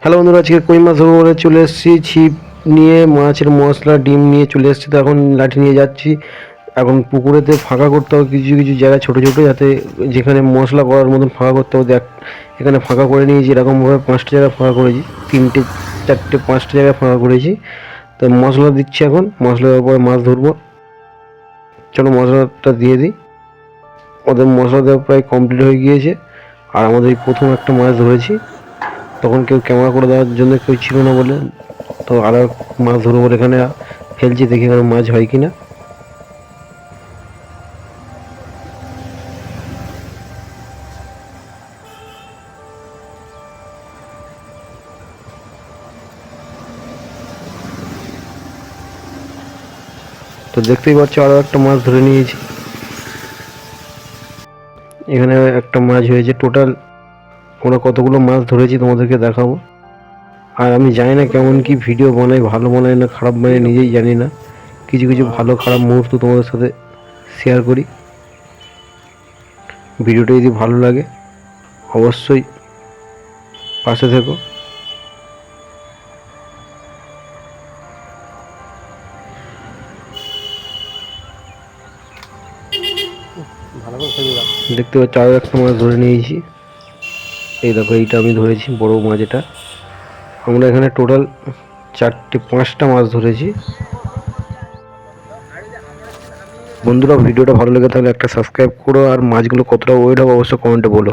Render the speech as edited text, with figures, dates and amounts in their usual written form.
Hello বন্ধুরা, আজকে কই মাছ ধরবো বলে চলে এসেছি। ছিপ নিয়ে মাছের মশলা ডিম নিয়ে চলে এসেছি। তো এখন লাঠি নিয়ে যাচ্ছি। এখন পুকুরেতে ফাঁকা করতে হবে কিছু কিছু জায়গায়, ছোটো ছোটো, যাতে যেখানে মশলা করার মতন ফাঁকা করতে হবে। দেখ, এখানে ফাঁকা করে নিয়েছি, এরকমভাবে 5টা জায়গায় ফাঁকা করেছি, 3টে 4টে 5টা জায়গায় ফাঁকা করেছি। তো মশলা দিচ্ছি, এখন মশলা দেওয়ার পরে মাছ ধরবো। চলো মশলাটা দিয়ে দিই। ওদের মশলা দেওয়া প্রায় কমপ্লিট হয়ে গিয়েছে। আর আমাদের এই প্রথম একটা মাছ ধরেছি, তখন কেউ ক্যামেরা করে দেওয়ার জন্য কেউ ছিল না বলে, তো আরও মাছ ধরবো বলে এখানে ফেলছি, দেখি এখানে মাছ হয় কিনা। তো দেখতেই পাচ্ছ আরও একটা মাছ ধরে নিয়েছি। এখানে একটা মাছ হয়েছে। টোটাল আমরা কতগুলো মাছ ধরেছি তোমাদেরকে দেখাবো। আর আমি জানি না কেমন কি ভিডিও বানাই, ভালো বানাই না খারাপ বানাই নিজেই জানি না। কিছু কিছু ভালো খারাপ মুহূর্ত তোমাদের সাথে শেয়ার করি। ভিডিওটা যদি ভালো লাগে অবশ্যই পাশে থেকো। দেখতে পাচ্ছি আরও একটা মাছ ধরে নিয়েছি। এই দেখো, এইটা আমি ধরেছি, বড় মাছ এটা। আমরা এখানে টোটাল 5টা মাছ ধরেছি। বন্ধুরা, ভিডিওটা ভালো লেগে থাকলে একটা সাবস্ক্রাইব করো, আর মাছগুলো কতটা ওয়েট হবে অবশ্যই কমেন্টে বলো।